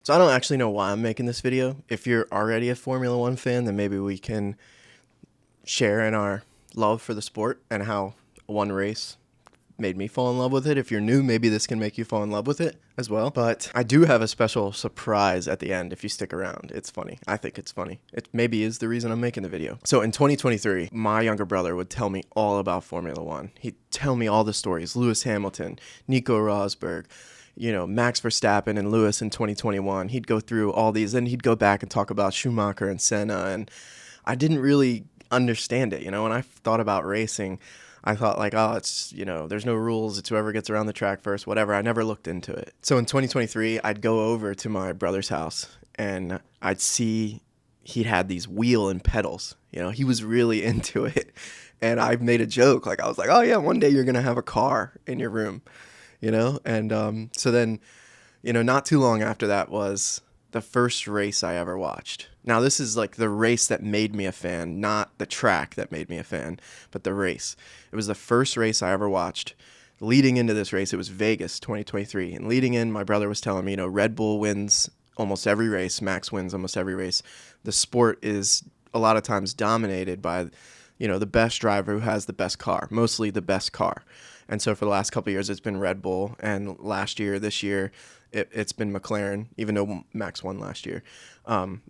So I don't actually know why I'm making this video. If you're already a Formula One fan, then maybe we can share in our love for the sport and how one race made me fall in love with it. If you're new, maybe this can make you fall in love with it as well. But I do have a special surprise at the end if you stick around. It's funny. I think it's funny. It maybe is the reason I'm making the video. So in 2023, my younger brother would tell me all about Formula One. He'd tell me all the stories. Lewis Hamilton, Nico Rosberg, Max Verstappen and Lewis in 2021. He'd go through all these, and he'd go back and talk about Schumacher and Senna, and I didn't really understand it. When I thought about racing, I thought like, oh, it's, there's no rules. It's whoever gets around the track first, whatever. I never looked into it. So in 2023, I'd go over to my brother's house, and I'd see he'd had these wheel and pedals. He was really into it. And I made a joke. Like, I was like, oh, yeah, one day you're going to have a car in your room. And so then, not too long after that was the first race I ever watched. Now, this is like the race that made me a fan, not the track that made me a fan, but the race. It was the first race I ever watched. Leading into this race, it was Vegas 2023. And leading in, my brother was telling me, Red Bull wins almost every race. Max wins almost every race. The sport is a lot of times dominated by, the best driver who has the best car, mostly the best car. And so for the last couple of years, it's been Red Bull. And this year, it's been McLaren, even though Max won last year.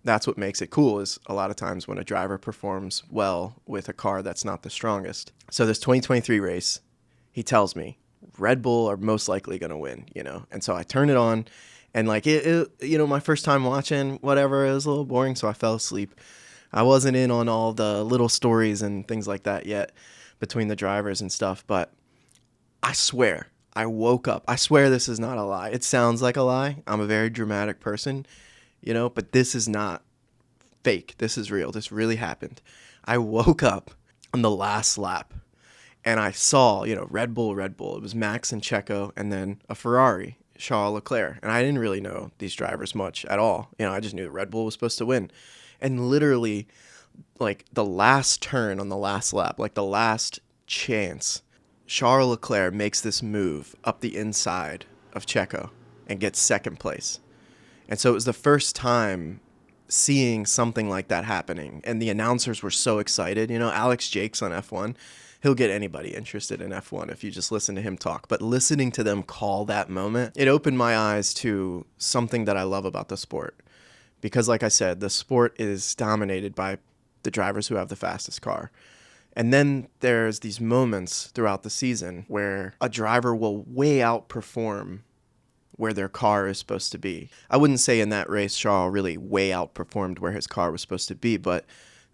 That's what makes it cool, is a lot of times when a driver performs well with a car that's not the strongest. So this 2023 race, he tells me, Red Bull are most likely going to win, And so I turn it on, and like, my first time watching, whatever, it was a little boring, so I fell asleep. I wasn't in on all the little stories and things like that yet between the drivers and stuff, but I swear, I woke up. I swear this is not a lie. It sounds like a lie. I'm a very dramatic person, but this is not fake. This is real. This really happened. I woke up on the last lap, and I saw, Red Bull. It was Max and Checo, and then a Ferrari, Charles Leclerc. And I didn't really know these drivers much at all. I just knew that Red Bull was supposed to win. And literally, like, the last turn on the last lap, like the last chance, Charles Leclerc makes this move up the inside of Checo and gets second place. And so it was the first time seeing something like that happening. And the announcers were so excited. Alex Jakes on F1, he'll get anybody interested in F1 if you just listen to him talk. But listening to them call that moment, it opened my eyes to something that I love about the sport. Because like I said, the sport is dominated by the drivers who have the fastest car. And then there's these moments throughout the season where a driver will way outperform where their car is supposed to be. I wouldn't say in that race Charles really way outperformed where his car was supposed to be, but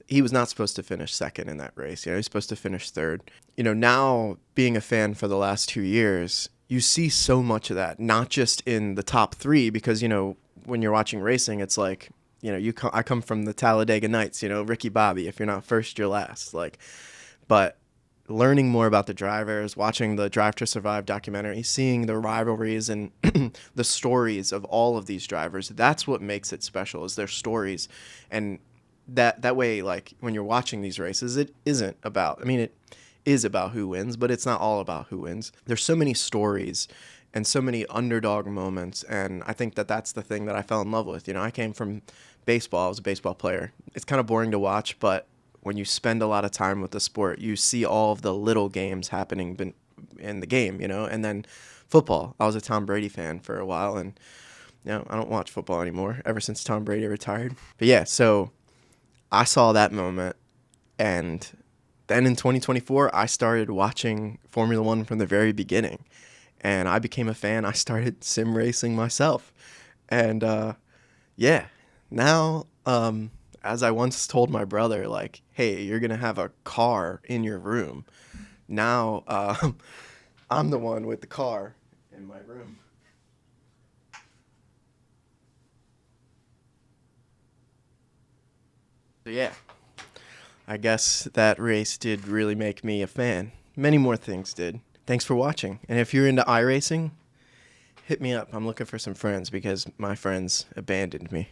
he was not supposed to finish second in that race. He's supposed to finish third. Now being a fan for the last 2 years, you see so much of that, not just in the top three, because, when you're watching racing, it's like, I come from the Talladega Nights, Ricky Bobby, if you're not first, you're last. But learning more about the drivers, watching the Drive to Survive documentary, seeing the rivalries and the stories of all of these drivers, that's what makes it special, is their stories. And that way, like, when you're watching these races, it isn't about, it is about who wins, but it's not all about who wins. There's so many stories and so many underdog moments, and I think that that's the thing that I fell in love with. I came from baseball. I was a baseball player. It's kind of boring to watch, but when you spend a lot of time with the sport, you see all of the little games happening in the game, and then football. I was a Tom Brady fan for a while, and I don't watch football anymore ever since Tom Brady retired. But yeah, so I saw that moment, and then in 2024, I started watching Formula One from the very beginning, and I became a fan. I started sim racing myself, and now, as I once told my brother, like, hey, you're going to have a car in your room. Now, I'm the one with the car in my room. So yeah, I guess that race did really make me a fan. Many more things did. Thanks for watching. And if you're into iRacing, hit me up. I'm looking for some friends because my friends abandoned me.